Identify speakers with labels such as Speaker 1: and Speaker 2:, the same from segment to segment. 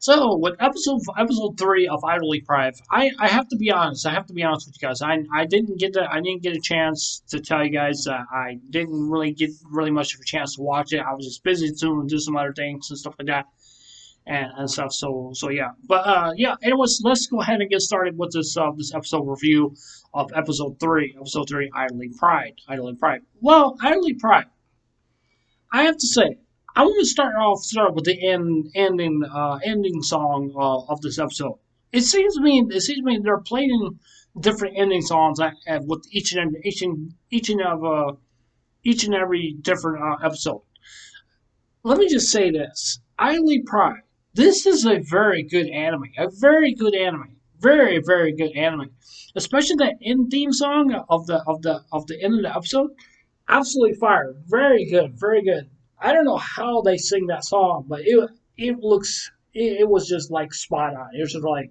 Speaker 1: So with episode 3 of Idoly Pride, I have to be honest. I have to be honest with you guys. I didn't get a chance to tell you guys that I didn't really get really much of a chance to watch it. I was just busy doing do some other things and stuff like that and stuff. So yeah. But yeah. Anyways, let's go ahead and get started with this episode review of episode 3. Episode 3, Idoly Pride. Idoly Pride. Well, Idoly Pride. I have to say, I want to start with the ending song of this episode. It seems to me they're playing different ending songs with each and every different episode. Let me just say this: Idly Pride. This is a very good anime. A very good anime. Very good anime. Especially that end theme song of the end of the episode. Absolutely fire. Very good. Very good. I don't know how they sing that song, but it was just like spot on. It was just like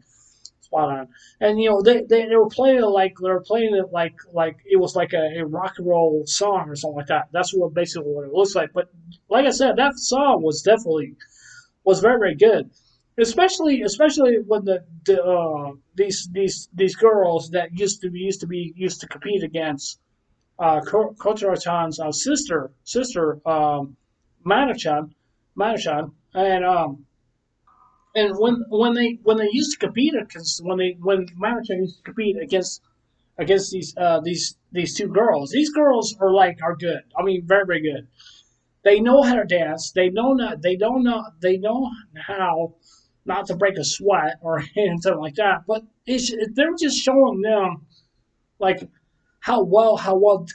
Speaker 1: spot on. And they were playing it like like it was like a rock and roll song or something like that. That's what basically what it looks like. But like I said, that song was very good. Especially when these girls that used to compete against Kotaro-chan's sister Mana-chan, and when they used to compete against when Mana-chan used to compete against these two girls. These girls are good. I mean, very good. They know how to dance. They know how not to break a sweat or anything like that. But they're just showing them like how well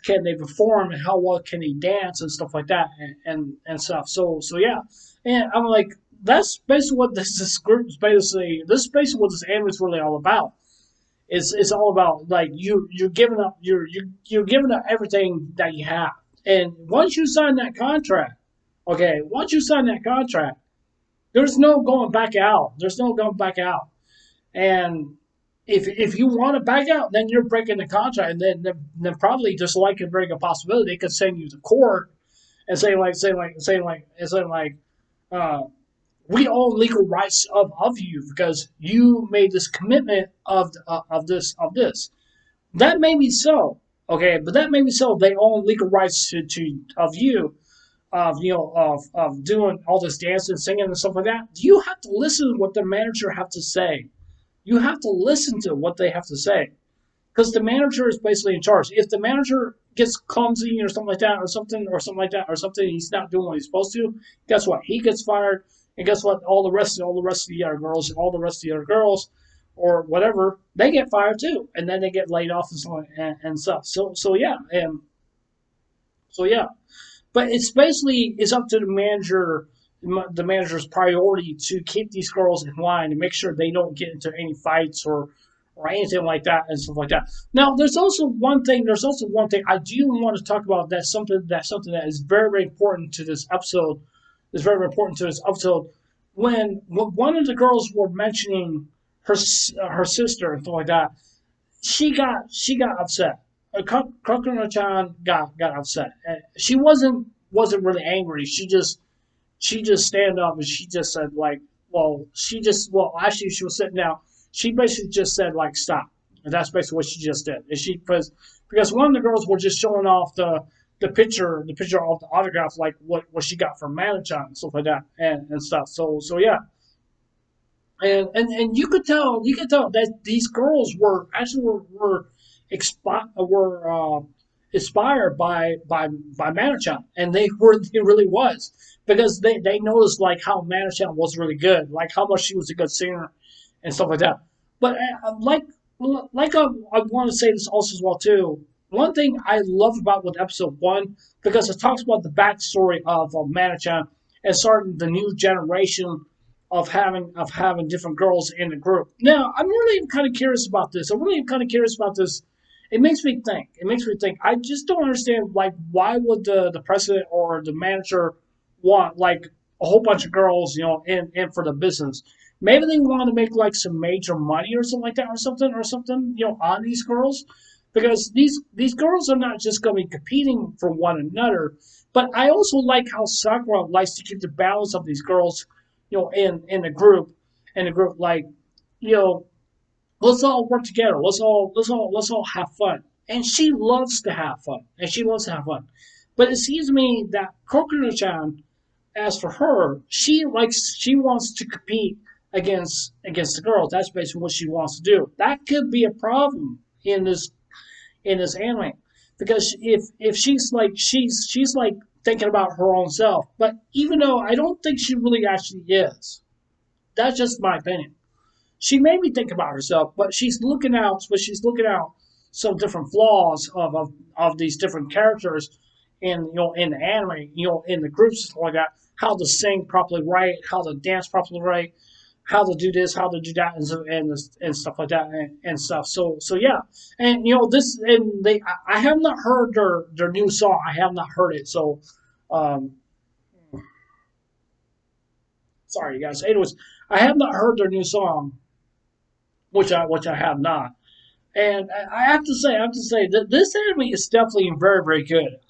Speaker 1: can they perform and how well can they dance and stuff like that and stuff. So yeah, and I'm like that's basically what this group is basically. This is basically what this anime is really all about. It's all about like you're giving up you're giving up everything that you have, and once you sign that contract, okay, once you sign that contract, there's no going back out. There's no going back out. And if you want to back out, then you're breaking the contract, and then probably just like a very good possibility they could send you to court and saying like uh, we own legal rights of you because you made this commitment of this. That may be so, okay, but that may be so. They own legal rights to of you of doing all this dancing, singing, and stuff like that. You have to listen to what the manager have to say. You have to listen to what they have to say because the manager is basically in charge. If the manager gets clumsy or something like that, or something, he's not doing what he's supposed to. Guess what? He gets fired, and guess what? All the rest of the other girls, or whatever, they get fired too, and then they get laid off and stuff. So yeah, and so yeah, but it's up to the manager's priority to keep these girls in line and make sure they don't get into any fights or anything like that and stuff like that. Now, there's also one thing. There's also one thing I do want to talk about. That's something that is very important to this episode. Is very important to this episode. When one of the girls were mentioning her sister and stuff like that, she got upset. Kokoro-chan got upset. She wasn't really angry. She just stand up and she just said like, actually she was sitting down. She basically just said like stop, and that's basically what she just did. And she because one of the girls were just showing off the picture of the autograph, like what she got from Manachan and stuff like that and stuff. So yeah, and you could tell that these girls were inspired by Manachan, and it really was because they noticed like how Manachan was really good, like how much she was a good singer and stuff like that. But I want to say this also as well too. One thing I love about with episode one because it talks about the backstory of Manachan and starting the new generation of having different girls in the group. Now, I'm really kind of curious about this. I'm really kind of curious about this. It makes me think. It makes me think. I just don't understand, like, why would the president or the manager want like a whole bunch of girls, in for the business? Maybe they want to make like some major money or something like that, or something, on these girls, because these girls are not just going to be competing for one another. But I also like how Sakura likes to keep the balance of these girls, in the group, in the group, like, you know, let's all work together. Let's all have fun. And she loves to have fun. And she loves to have fun. But it seems to me that Coconut-chan, as for her, she wants to compete against the girls. That's basically what she wants to do. That could be a problem in this anime, because if she's like thinking about her own self, but even though I don't think she really actually is, that's just my opinion. She made me think about herself, but she's looking out some different flaws of these different characters in the anime, in the groups, stuff like that, how to sing properly right, how to dance properly right, how to do this, how to do that, and stuff like that, and stuff. So yeah, and this, and I have not heard their new song. I have not heard it. So um, sorry, you guys. Anyways, I have not heard their new song, which I have not. And I have to say that this anime is definitely very, very good.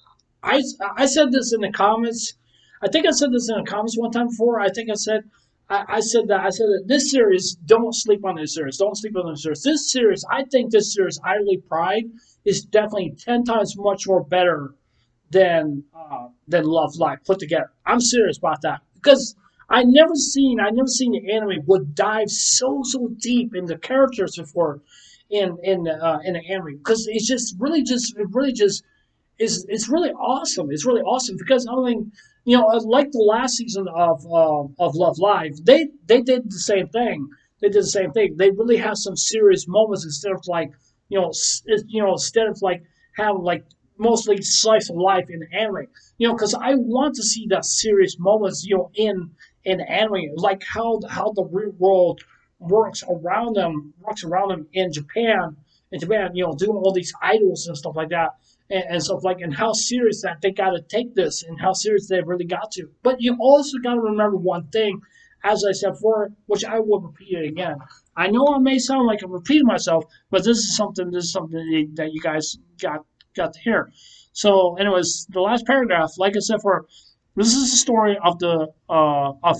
Speaker 1: I, I said this in the comments. I think I said this in the comments one time before. I said that this series, don't sleep on this series. Don't sleep on this series. This series, I think this series, Idoly Pride, is definitely 10 times much more better than Love Live put together. I'm serious about that because I never seen the anime would dive so deep into characters before in the anime, because it really just it's really awesome. It's really awesome because, I mean, like the last season of Love Live, they did the same thing. They did the same thing. They really have some serious moments instead of like, instead of like having like mostly slice of life in the anime. Because I want to see that serious moments, in the anime, like how the real world works around them in Japan, doing all these idols and stuff like that, and stuff like, and how serious that they got to take this, and how serious they really got to. But you also got to remember one thing, as I said before, which I will repeat it again. I know I may sound like I'm repeating myself, but this is something that you guys got to hear. So, anyways, the last paragraph, like I said, for this is the story of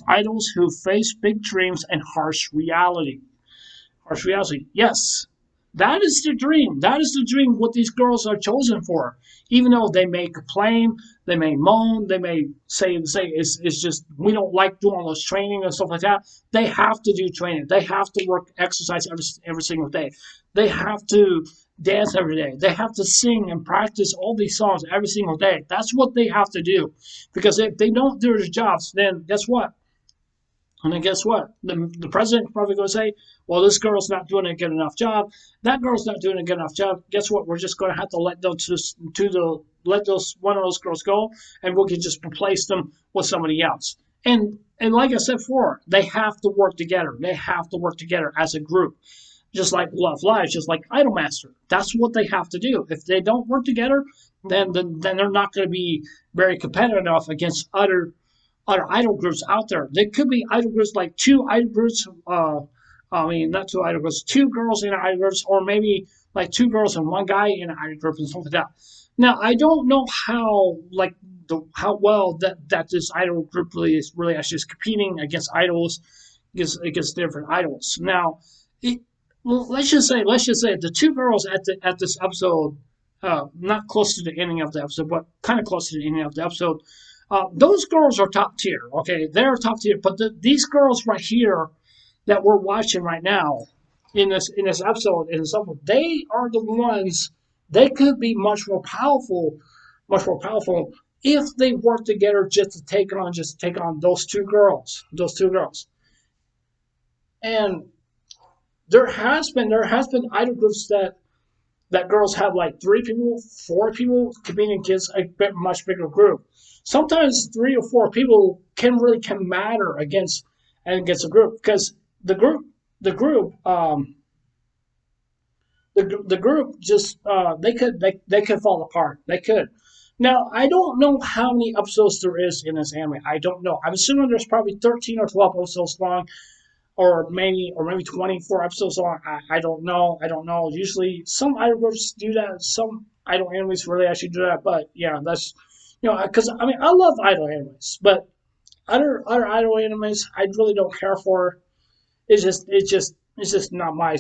Speaker 1: idols who face big dreams and harsh reality. Harsh reality. Yes, that is the dream. That is the dream what these girls are chosen for. Even though they may complain, they may moan, they may say it's just we don't like doing all this training and stuff like that. They have to do training. They have to work exercise every single day. They have to dance every day. They have to sing and practice all these songs every single day. That's what they have to do. Because if they don't do their jobs, then guess what? And then guess what? The president probably going to say, well, this girl's not doing a good enough job. That girl's not doing a good enough job. Guess what? We're just going to have to let those one of those girls go, and we can just replace them with somebody else. And like I said before, they have to work together. They have to work together as a group, just like Love Live, just like Idolmaster. That's what they have to do. If they don't work together, then they're not going to be very competitive enough against other idol groups out there. There could be idol groups, like two idol groups. I mean, not two idol groups, two girls in idol groups, or maybe like two girls and one guy in an idol group and something like that. Now, I don't know how well that this idol group really actually is competing against idols, against different idols. Now, it, well, let's just say the two girls at this episode, not close to the ending of the episode, but kind of close to the ending of the episode. Those girls are top tier. Okay, they're top tier. But these girls right here that we're watching right now in this episode, they are the ones. They could be much more powerful if they work together just to take on those two girls. And there has been idol groups that girls have like 3 people, 4 people competing against a much bigger group. Sometimes 3 or 4 people can matter against a group, because the group the group the group just they could fall apart. They could. Now, I don't know how many episodes there is in this anime. I don't know. I'm assuming there's probably 13 or 12 episodes long, or maybe 24 episodes long. I don't know. I don't know. Usually, some idol groups do that. Some idol animes really actually do that. But yeah, that's, because I mean, I love idol animes, but other idol animes I really don't care for. it's just not my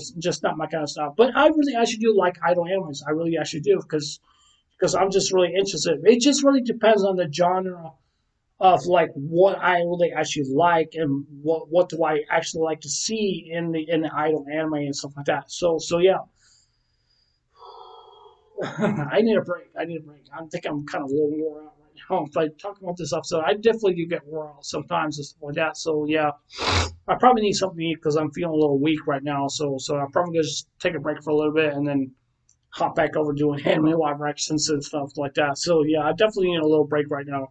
Speaker 1: kind of stuff. But I really actually do like idol animes. I really actually do because I'm just really interested. It just really depends on the genre of like what I really actually like and what do I actually like to see in the idol anime and stuff like that. So yeah, I need a break. I need a break. I think I'm kind of a little wore out right now. If I talk about this episode, I definitely do get wore out sometimes and stuff like that. So yeah, I probably need something to eat because I'm feeling a little weak right now. So I'm probably gonna just take a break for a little bit and then hop back over doing anime live reactions and stuff like that. So yeah, I definitely need a little break right now.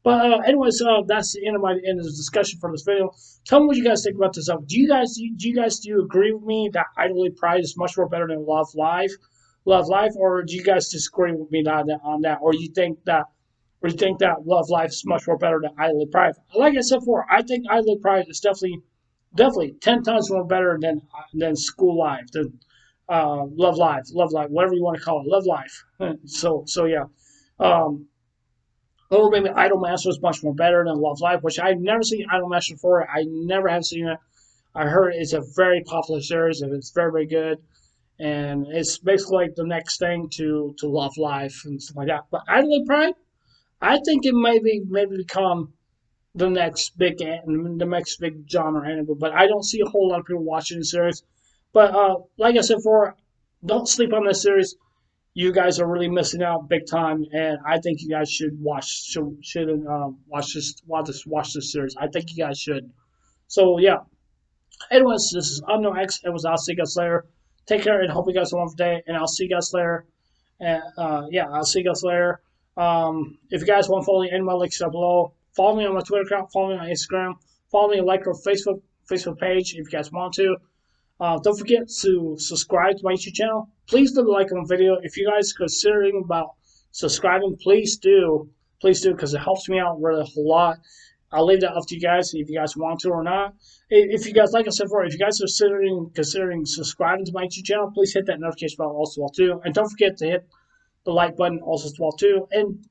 Speaker 1: But anyways, that's the end of my end of the discussion for this video. Tell me what you guys think about this. Do you agree with me that Idoly Pride is much more better than Love Live, or do you guys disagree with me on that, or you think that Love Life is much more better than Idoly Pride? Like I said before, I think Idoly Pride is definitely 10 times more better than School Live, than Love Live, whatever you want to call it, Love Life. So yeah. Um, or maybe Idolmaster is much more better than Love Live, which I've never seen Idolmaster before. I never have seen it. I heard it's a very popular series and it's very, very good. And it's basically like the next thing to Love Live and stuff like that. But Idol Pride, I think it maybe become the next big genre anime. But I don't see a whole lot of people watching the series. But like I said before, don't sleep on this series. You guys are really missing out big time, and I think you guys should watch this series. I think you guys should. So yeah. Anyways, this is Unknown X. It was I'll see you guys later. Take care and hope you guys have a wonderful day. And I'll see you guys later. And yeah, I'll see you guys later. If you guys want to follow me, any of my links down below. Follow me on my Twitter account. Follow me on Instagram. Follow me and like our Facebook page if you guys want to. Don't forget to subscribe to my YouTube channel. Please leave a like on the video. If you guys are considering about subscribing, please do. Please do because it helps me out really a whole lot. I'll leave that up to you guys if you guys want to or not. If you guys, like I said before, if you guys are considering subscribing to my YouTube channel, please hit that notification bell also well too. And don't forget to hit the like button also as well too. And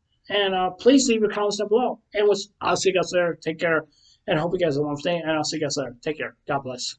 Speaker 1: please leave your comments down below. And I'll see you guys later. Take care. And I hope you guys have a wonderful day. And I'll see you guys later. Take care. God bless.